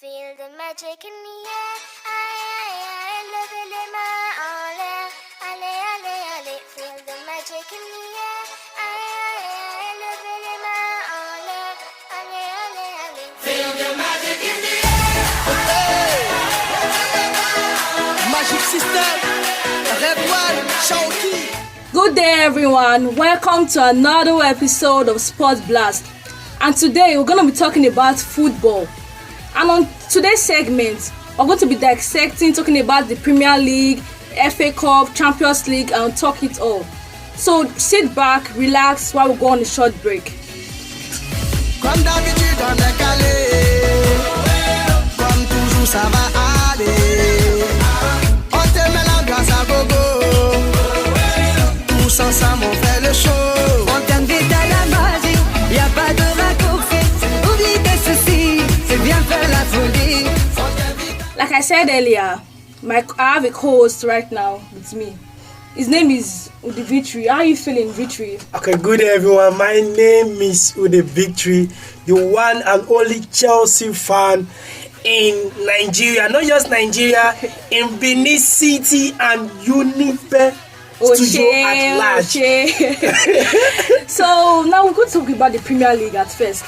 Feel the magic in the air. Aye, levez les mains en l'air. Allez, allez, allez. Feel the magic in the air. Aye, levez les mains en l'air. Allez, allez, allez. Feel the magic in the air. Magic System, Red One, Shawty. Good day, everyone. Welcome to another episode of Sports Blast. And today we're going to be talking about football. And on today's segment, we're going to be dissecting, talking about the Premier League, FA Cup, Champions League, and talk it all. So sit back, relax while we go on a short break. Comme d'habitude on est calé, comme toujours ça va aller. On te met l'ambiance à gogo, tous ensemble on fait le show. On t'invite à la magie, y'a pas de raccourci. Oublie tes soucis, c'est bien faire la folie. Like I said earlier, I have a co-host right now with me. His name is Ude Victory. How are you feeling, Victory? Okay, good day, everyone. My name is Ude Victory, the one and only Chelsea fan in Nigeria. Not just Nigeria, in Benin City and UNIBEN Studio at large. So now we're going to talk about the Premier League at first.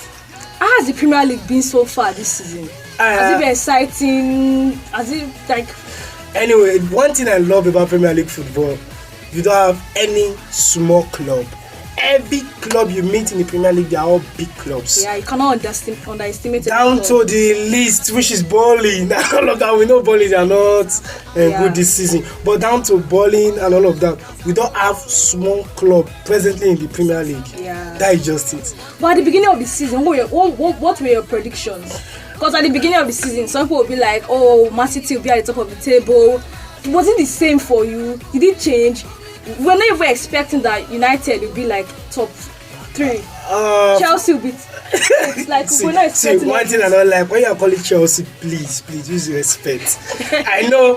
How has the Premier League been so far this season? Has it been exciting? Has it like... Anyway, one thing I love about Premier League football, you don't have any small club. Every club you meet in the Premier League, they are all big clubs. Yeah, you cannot underestimate down to the list, which is bowling. All of that, we know bowling are not good this season. But down to bowling and all of that, we don't have small club presently in the Premier League. Yeah. That is just it. But at the beginning of the season, what were your predictions? Because at the beginning of the season, some people will be like, oh, Man City will be at the top of the table. Was it the same for you? Did it change? We're not even expecting that United will be like top 3. Chelsea will be... It's like we're not expecting... one thing I don't like, when you call it Chelsea, please use respect. I know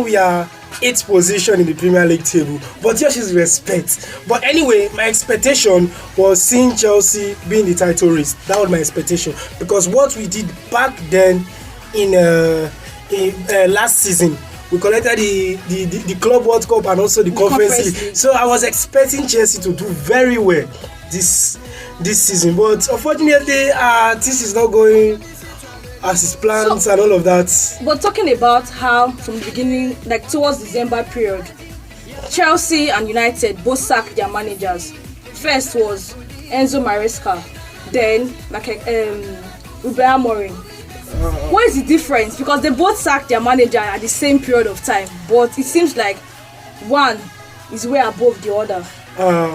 we are 8th position in the Premier League table, but yours is respect. But anyway, my expectation was seeing Chelsea being the title race. That was my expectation, because what we did back then in last season, we collected the Club World Cup and also the Conference League. So I was expecting Chelsea to do very well this season, but unfortunately, this is not going as his plans and all of that. But talking about how from the beginning, like towards December period, Chelsea and United both sacked their managers. First was Enzo Maresca, then Ruben Amorim. What is the difference? Because they both sacked their manager at the same period of time, but it seems like one is way above the other.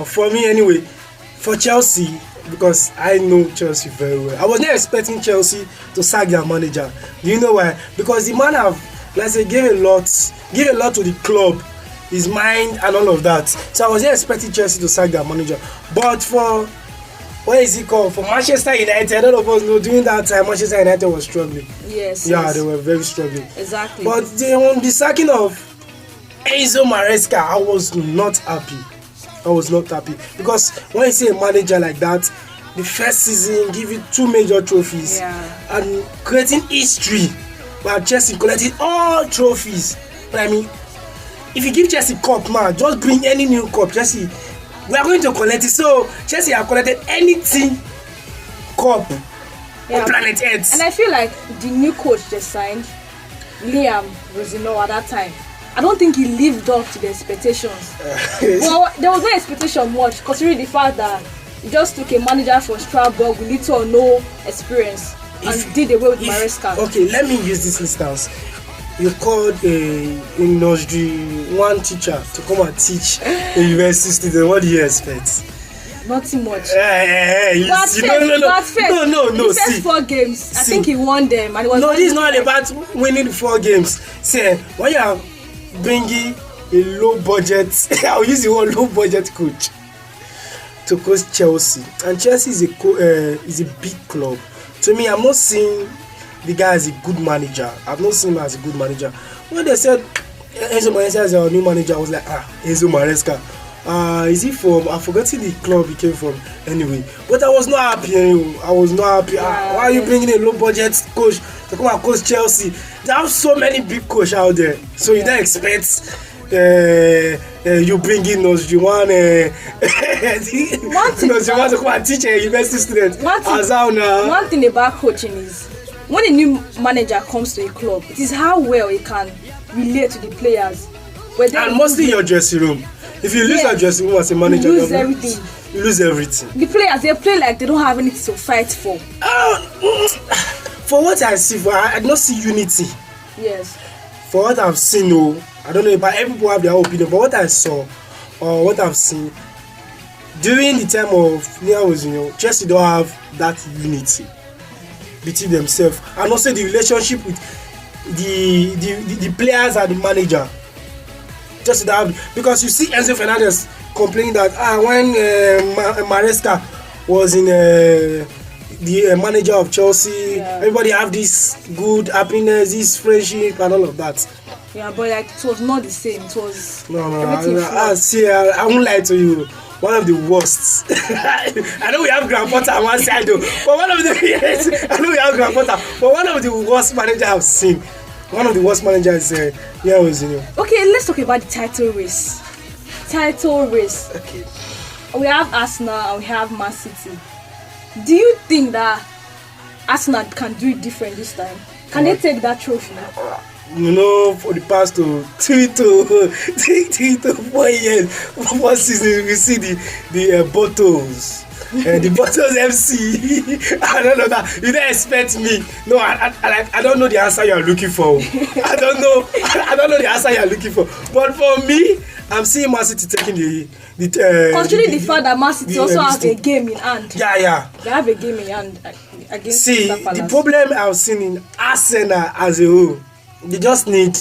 For me anyway, for Chelsea, because I know Chelsea very well, I was not expecting Chelsea to sack their manager. Do you know why? Because the man have, let's say, gave a lot to the club, his mind and all of that. So I was not expecting Chelsea to sack their manager. But for what is it called? For Manchester United, all of us know during that time Manchester United was struggling. Yes. Yeah, they were very struggling. Exactly. But on the sacking of Enzo Maresca, I was not happy. Because when you see a manager like that, the first season give you 2 major trophies, and creating history, while Chelsea collecting all trophies. But I mean, if you give Chelsea cup, man, just bring any new cup, Chelsea, we are going to collect it. So Chelsea have collected anything cup on planet Earth. And I feel like the new coach they signed, Liam Rosino, at that time, I don't think he lived up to the expectations. Well, there was no expectation much, considering the fact that he just took a manager from Strasbourg with little or no experience and did away with Maresca. Okay, let me use this instance. You called a nursery one teacher to come and teach a university student. What do you expect? Nothing much. No. The first 4 games, I think he won them. And it was this is not about winning 4 games. See, when you are bringing a low budget, I'll use the word low budget coach to coach Chelsea, and Chelsea is a big club. To me, I'm not seeing the guy as a good manager. I've not seen him as a good manager. When they said Enzo Maresca is our new manager, I was like, Enzo Maresca. Is it from? I've forgotten the club he came from. Anyway, but I was not happy. I was not happy. Why are you bringing a low budget coach to come and coach Chelsea? They have so many big coaches out there, so you don't expect. You bring in Nozjuwan Nozjuwan to come and teach a university student. One thing about coaching is when a new manager comes to a club, it is how well he can relate to the players. And mostly your dressing room. If you lose your dressing room as a manager, you lose everything. You lose everything. The players, they play like they don't have anything to fight for. For what I see, I do not see unity. Yes. For what I've seen, I don't know if everyone have their own opinion, but what I saw or what I've seen during the time of Nia Chelsea don't have that unity between themselves, and also the relationship with the players and the manager. Just that, because you see Enzo Fernandez complaining that when Maresca was in the manager of Chelsea, everybody have this good happiness, this friendship and all of that. Yeah, but like it was not the same. It was no. I won't lie to you. One of the worst. I know we have Graham Potter on one side though, but one of the I know we have Graham Potter, but one of the worst managers I've seen. One of the worst managers was Okay, let's talk about the title race. Okay. We have Arsenal and we have Man City. Do you think that Arsenal can do it different this time? Can they take that trophy? For the past 3 to 4 years, 4 seasons, we see the bottles. The bottles FC. I don't know that. You don't expect me. No, I don't know the answer you're looking for. I don't know the answer you're looking for. But for me, I'm seeing Man City taking the considering the fact that Man City also have a game in hand. Yeah. They have a game in hand against the problem I've seen in Arsenal as a whole, they just need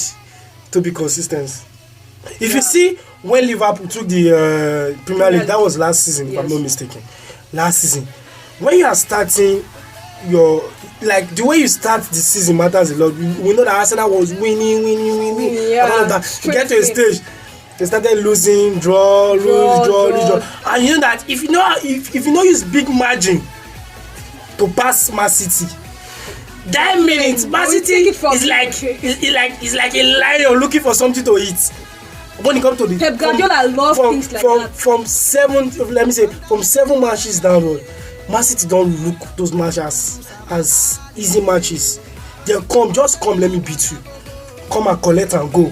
to be consistent. If you see when Liverpool took the Premier League, that was last season, if I'm not mistaken. Last season, when you are starting the way you start the season matters a lot. We know that Arsenal was winning, and all of that. To get to a stage, they started losing, draw, and you know that if you know use big margin to pass Man City, that minute Man City is like a lion looking for something to eat. When it comes to the Pep Guardiola loves things like that. From 7 matches downward, Man City don't look those matches as easy matches. They come, let me beat you. Come and collect and go.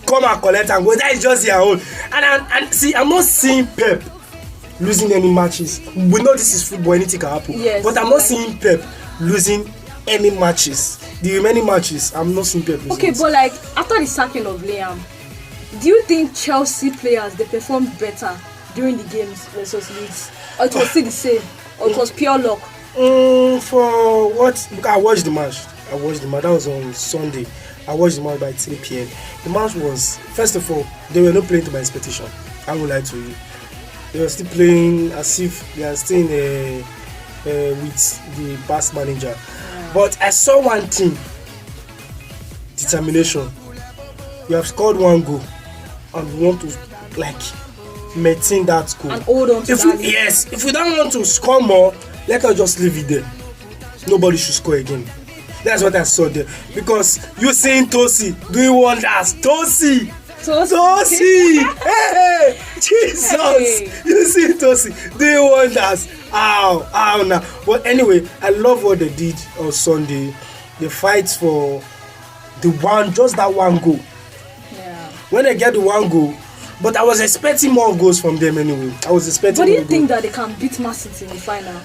That is just their own. And see, I'm not seeing Pep losing any matches. We know this is football, anything can happen. Yes, but I'm not seeing Pep losing any matches. The remaining matches, I'm not seeing Pep losing. Okay, but like after the sacking of Liam, do you think Chelsea players they performed better during the games versus Leeds, or it was still the same, or it was pure luck? For what? I watched the match. That was on Sunday. I watched the match by 3 p.m. The match was, first of all, they were not playing to my expectation. I won't lie to you. They were still playing as if they are still with the past manager. But I saw one thing: determination. You have scored 1 goal, and you want to maintain that goal. And hold on to that. Yes, if we don't want to score more, let us just leave it there. Nobody should score again. That's what I saw there. Because you seeing Tosi doing wonders. Tosi! Hey! Jesus! Hey. You see Tosi doing wonders. Ow now. But anyway, I love what they did on Sunday. The fight for just that 1 goal. Yeah. When they get the 1 goal, but I was expecting more goals from them anyway. But do you think that they can beat Man City in the final?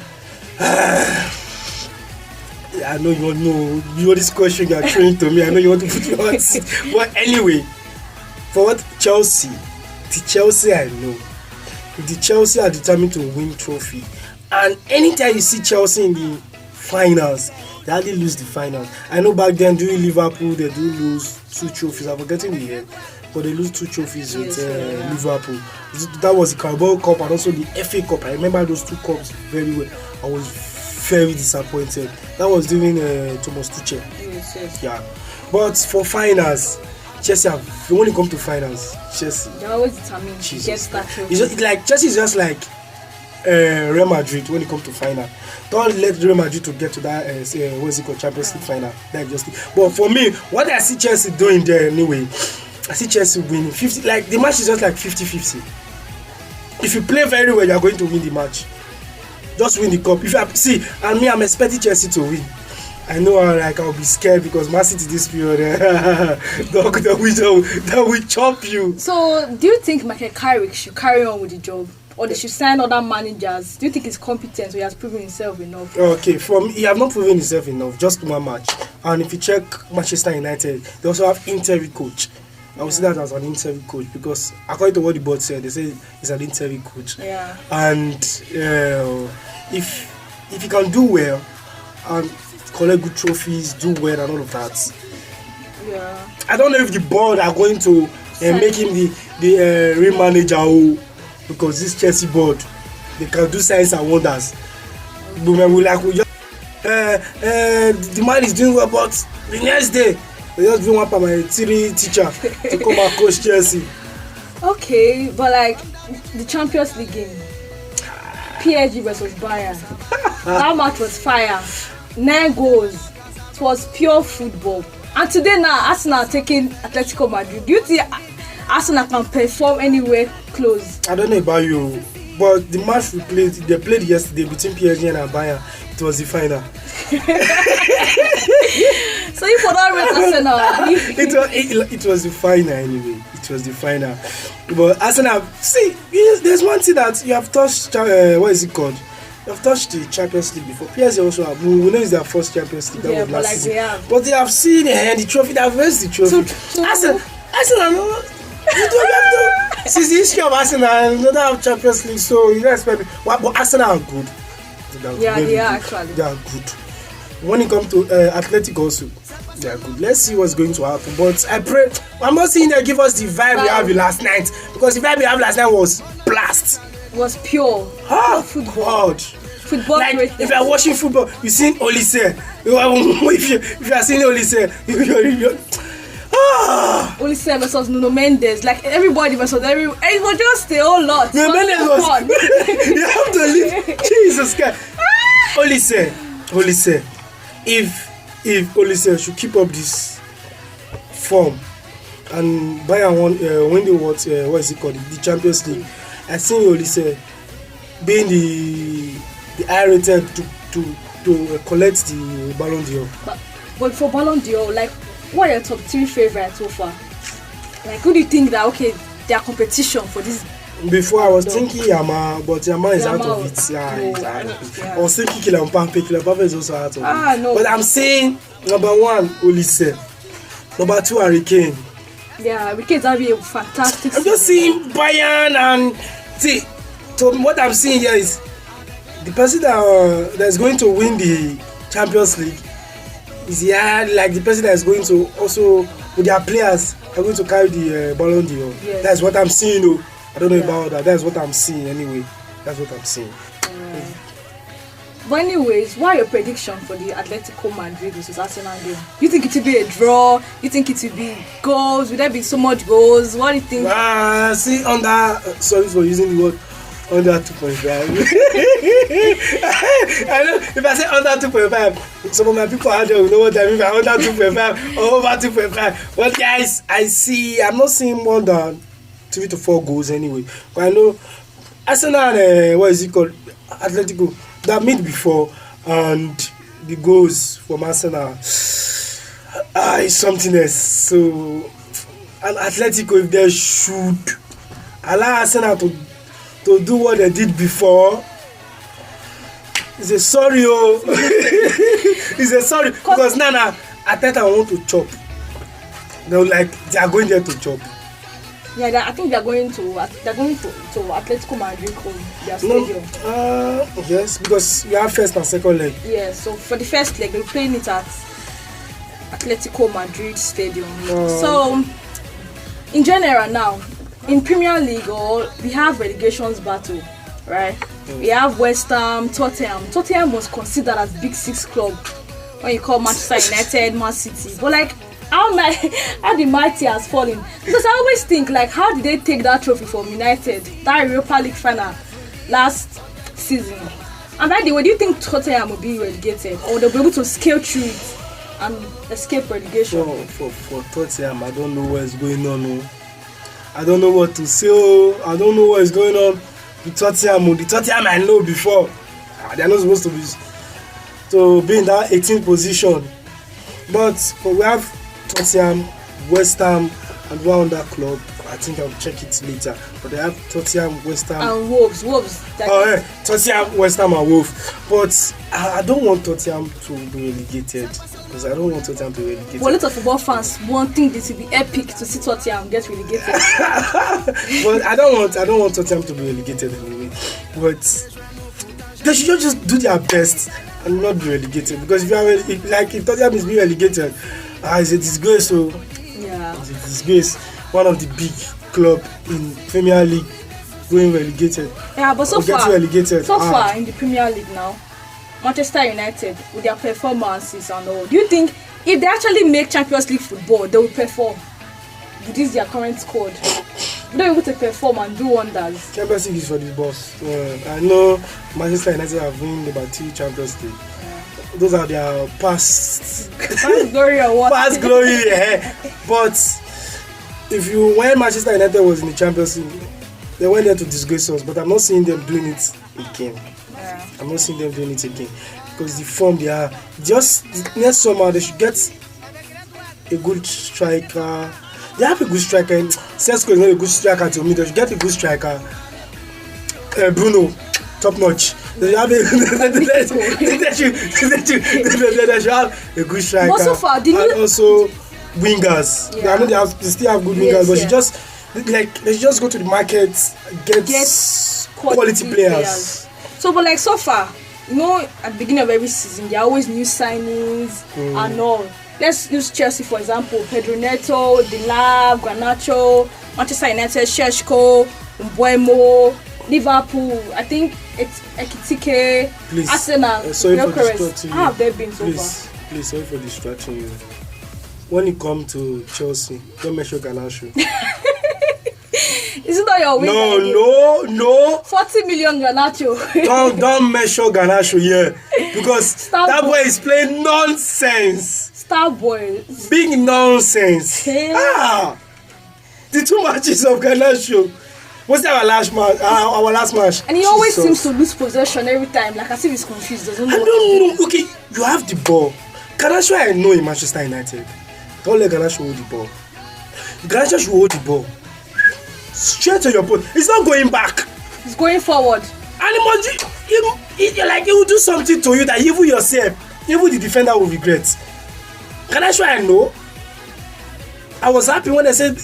I know you know this question you are throwing to me. I know you want to put me on seat. But anyway, for what the Chelsea I know, the Chelsea are determined to win trophy. And anytime you see Chelsea in the finals, they hardly lose the finals. I know back then during Liverpool they do lose 2 trophies. I'm forgetting the year, but they lose 2 trophies with Liverpool. That was the Carabao Cup and also the FA Cup. I remember those 2 cups very well. I was very disappointed. That was during Thomas Tuchel. Yes. Yeah, but for finals, Chelsea have, when it comes to finals, Chelsea. They're always determined to get that trophy. Like Chelsea is just like Real Madrid when it comes to final. Don't let Real Madrid to get to that Champions League final. That's just it. But for me, what I see Chelsea doing there anyway, I see Chelsea winning 50. Like the match is just like 50-50. If you play very well, you are going to win the match. Just win the cup. If you I'm expecting Chelsea to win. I know I'll be scared because Man City this period that will chop you. So do you think Michael Carrick should carry on with the job? Or they should sign other managers? Do you think he's competent or he has proven himself enough? Okay, he have not proven himself enough, just one match. And if you check Manchester United, they also have interim coach. I would see that as an interim coach because according to what the board said, they say he's an interim coach. Yeah. And if he can do well and collect good trophies, do well and all of that. Yeah. I don't know if the board are going to make him the real manager because this Chelsea board, they can do signs and wonders. But the man is doing well, but the next day they just bring one for my theory teacher to come and coach Chelsea. Okay, but like the Champions League game, PSG versus Bayern, that match was fire. 9 goals. It was pure football. And today now, Arsenal taking Atletico Madrid. Do you think Arsenal can perform anywhere close? I don't know about you, but the match they played yesterday between PSG and Bayern, it was the final. So you for that rate Arsenal? it was the final anyway. It was the final. But Arsenal, see, there's one thing that you have touched. What is it called? They've touched the Champions League before. PSG also have. We know it's their first Champions League. That was last season. But they have seen the trophy. They have raised the trophy. So Arsenal, you don't have to. Since the history of Arsenal, they don't have Champions League, so you don't expect. But Arsenal are good. They are actually. They are good. When it comes to Athletic also, they are good. Let's see what's going to happen. But I pray. I'm not saying they give us the vibe we have last night, because the vibe we have last night was blast. Was pure football. God. Football. Like if you are watching football, you seen Olise. If you are seeing Olise, Olise versus Nuno Mendes. Like everybody versus everyone. It was just a whole lot. Nuno Mendes was. You have to leave. Jesus Christ. Olise. If Olise should keep up this form and Bayern win the what is it called, the Champions League. I seen Olise being the high rated to collect the Ballon d'Or. But for Ballon d'Or, like, what are your top 3 favorites so far? Like, who do you think that their competition for this? Before I was thinking Yama, but Yama is out of it. I was thinking Kylian Mbappe is also out of it. No. But I'm saying number 1 Olise, number 2 Harry Kane. Yeah, because that'll be a fantastic. I'm just seeing Bayern and see. So what I'm seeing here is the person that is going to win the Champions League is like the person that is going to also with their players are going to carry the Ballon d'Or. Yes. That's what I'm seeing. Though I don't know about that. That's what I'm seeing anyway. That's what I'm seeing. But anyways, what are your prediction for the Atletico Madrid versus Arsenal game? You think it will be a draw? You think it will be goals? Will there be so much goals? What do you think? See, sorry for using the word under 2.5. I know if I say under 2.5, some of my people out there will know what I mean by under 2.5 or over 2.5. But guys, I'm not seeing more than 3 to 4 goals anyway. But I know Arsenal and what is it called? Atletico. That meet before, and the goals from Arsenal is something else. So, and Atletico, if they should allow Arsenal to do what they did before, it's a sorry, it's a sorry because now Atletico want to chop. They are going there to chop. Yeah, I think they're going to Atletico Madrid home, their stadium. Yes, because we have first and second leg. Yeah, so for the first leg, they're playing it at Atletico Madrid Stadium. So, in general now, in Premier League, we have relegations battle, right? We have West Ham, Tottenham. Tottenham was considered as Big Six club when you call Manchester United, Man City. But like, how the mighty has fallen. Because I always think, like, how did they take that trophy from United, that Europa League final last season? And by the way, do you think Tottenham will be relegated, or they'll be able to scale through it and escape relegation? For Tottenham, I don't know what's going on. Oh. I don't know what to say. Oh. I don't know what is going on with Tottenham. Oh. The Tottenham I know before, they are not supposed to be in that 18th position. But we have Tottenham, West Ham, and one other club. I think I'll check it later. But they have Tottenham, West Ham, and Wolves. Tottenham, West Ham, and Wolves. But I don't want Tottenham to be relegated, because I don't want Tottenham to be relegated. For a lot of football fans, one thing this will be epic to see Tottenham get relegated. But I don't want Tottenham to be relegated anyway. But they should just do their best and not be relegated, because if Tottenham is being relegated, it's a disgrace. So yeah, it's a disgrace. One of the big club in Premier League going relegated. Yeah, but so far in the Premier League now, Manchester United with their performances and all, do you think if they actually make Champions League football, they will perform with this their current squad? They're able to perform and do wonders. Champions League is for the boss. I know Manchester United have won about 2 Champions League. Those are their past glory or what? Past glory, yeah. But when Manchester United was in the Champions League, they went there to disgrace us. But I'm not seeing them doing it again. Yeah. I'm not seeing them doing it again, because the form they are. Just next summer they should get a good striker. They have a good striker. Sesko is not a good striker to me. They should get a good striker. Bruno, top notch. They have they should have a good striker. But so far, and also wingers. Yeah. I know they still have good wingers, but they should just go to the market, get quality players. So far, at the beginning of every season, there are always new signings and all. Let's use Chelsea for example. Pedro Neto, Delap, Garnacho, Manchester United, Sheshko, Mbuemo, Liverpool. I think it's Ekitike, Arsenal. Sorry for distracting you. How have they been so far? Please, sorry for distracting you. When it comes to Chelsea, don't mention Garnacho. Is it not your win? No. 40 million Garnacho. don't mention Garnacho here, because that boy is playing nonsense. Star boy. Big nonsense. The 2 matches of Garnacho. What's our last match? And he always seems to lose possession every time, like as if he's confused. I don't know. Okay, you have the ball. Garnacho, I know in Manchester United. Don't let Garnacho hold the ball. Garnacho should hold the ball straight to your post. It's not going back. It's going forward. And it will do something to you that even yourself, even the defender will regret. Garnacho, I know. I was happy when they said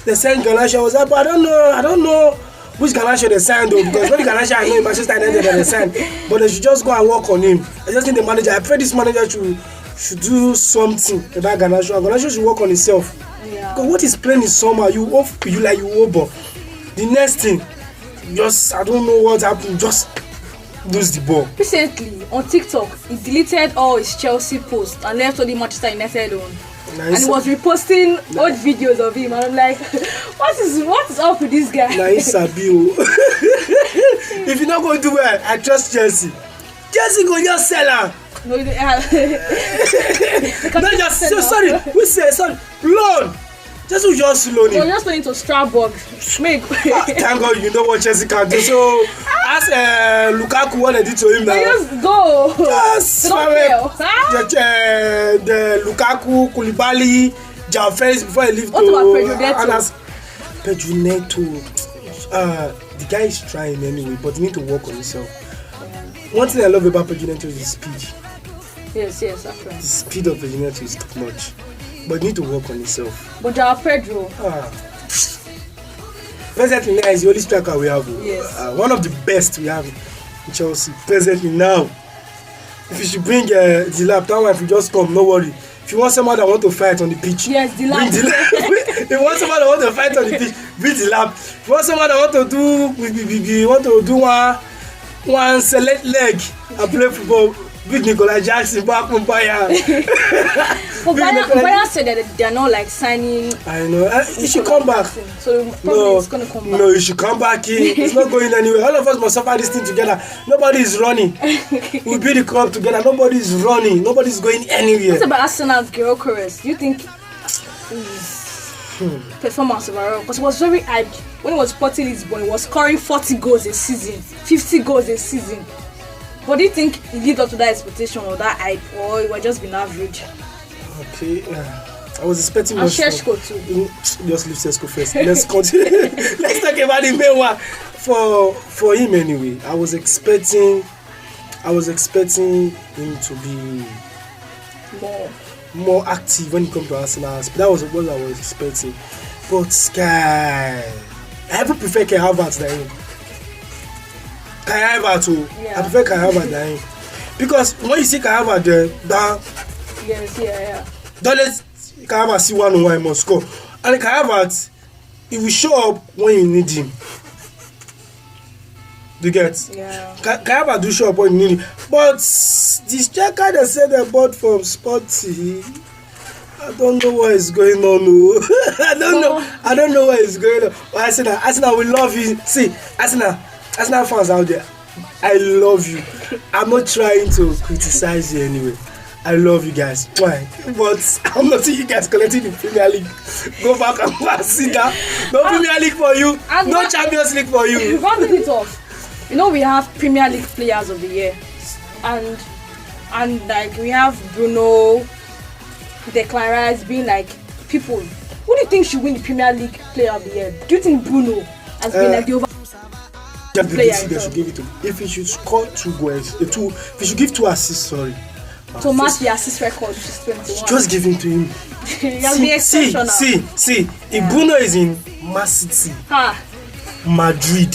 they signed Garnacho. I was happy. I don't know which Garnacho they signed though, because when the Garnacho I know in Manchester United they signed, but they should just go and work on him. I just think the manager. I pray this manager should do something about Garnacho. Garnacho should work on himself. Yeah. Because what is playing in summer, you over. The next thing, I don't know what happened. Just lose the ball. Recently on TikTok, he deleted all his Chelsea posts and left only Manchester United on. And he was reposting old videos of him, and I'm like, what is up with this guy? Nice Sabio. If you're not going to do well, I trust Chelsea. Chelsea go just sell her. No, loan. Just loan him. You're just going to Strasbourg. Thank God you know what Chelsea can do. So ask Lukaku what they did to him now. Just go. Just the Lukaku, Koulibaly, João Felix before he leave to. What about Pedro Neto? The guy is trying anyway, but he need to work on himself. One thing I love about Pedro Neto is his speed. Yes, that's right. The speed of Pedro Neto is top notch, but he need to work on himself. But João Pedro. Presently now is the only striker we have. Yes. One of the best we have in Chelsea presently now. If you should bring Delap, that one if you just come, no worry. If you want someone that want to fight on the pitch, yes, Delap. If you want someone that want to fight on the pitch, bring Delap. If you want someone that want to do one select leg and play football, Big Nicola Jackson back from Bayern. But Bayern said that they are not like signing. I know. He should come back. So probably it's gonna come back. No, he should come back in. It's not going anywhere. All of us must suffer this thing together. Nobody is running. We build the club together. Nobody is running. Nobody's going anywhere. What about Arsenal's Gyökeres? Do you think performance overall? Because it was very hyped when he was sporting Lisbon. He was scoring 40 goals a season, 50 goals a season. But do you think he lived up to that expectation or that hype, or it was just been average? Okay, I was expecting and Sheshko too. Just leave Sheshko first. Let's continue. Let's talk about the main one. For him anyway, I was expecting him to be more active when it comes to Arsenal. That was what I was expecting. But Sky, I ever prefer Kai Havertz than him. Kai Havertz, I prefer Kai Havertz than him. Because when you see Kai Havertz there, don't let Kai Havertz see 1-on-1, he must score. And Kai Havertz, he will show up when you need him. Do you get? Yeah. Kai Havertz do show up when you need him. But the striker that said they bought from Sporty, I don't know what is going on. I don't know what is going on. But Arsenal, we love you. See, Arsenal fans out there, I love you. I'm not trying to criticize you anyway. I love you guys. Why? But I'm not seeing you guys collecting the Premier League. Go back and sit down. No Premier League for you. No Champions League for you. Rounding it off, we have Premier League players of the year, and like we have Bruno, Declan Rice being like people. Who do you think should win the Premier League Player of the Year? Do you think Bruno has been like the over? They should give it to him. If he should score 2 goals, if he should give 2 assists, sorry. To match the assist record, which is 21. Just give him to him. He has been exceptional. See. If Bruno is in Man City, Madrid,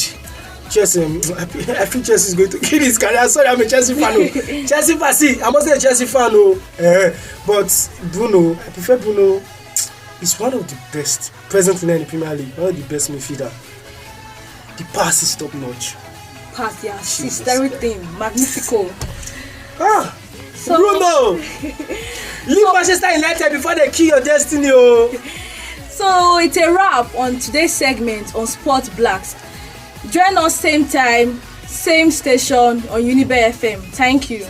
Chelsea, I think Chelsea is going to kill his career. Sorry, I'm a Chelsea fan. Chelsea fan, see, I must say a Chelsea fan. But Bruno, I prefer Bruno. He's one of the best present in the Premier League. One of the best midfielder. The pass is top notch. Pass, the assist, everything, magnifico. So, Bruno, leave Manchester United before they kill your destiny. So it's a wrap on today's segment on Sports Blast. Join us same time, same station on UNIBEN FM. Thank you.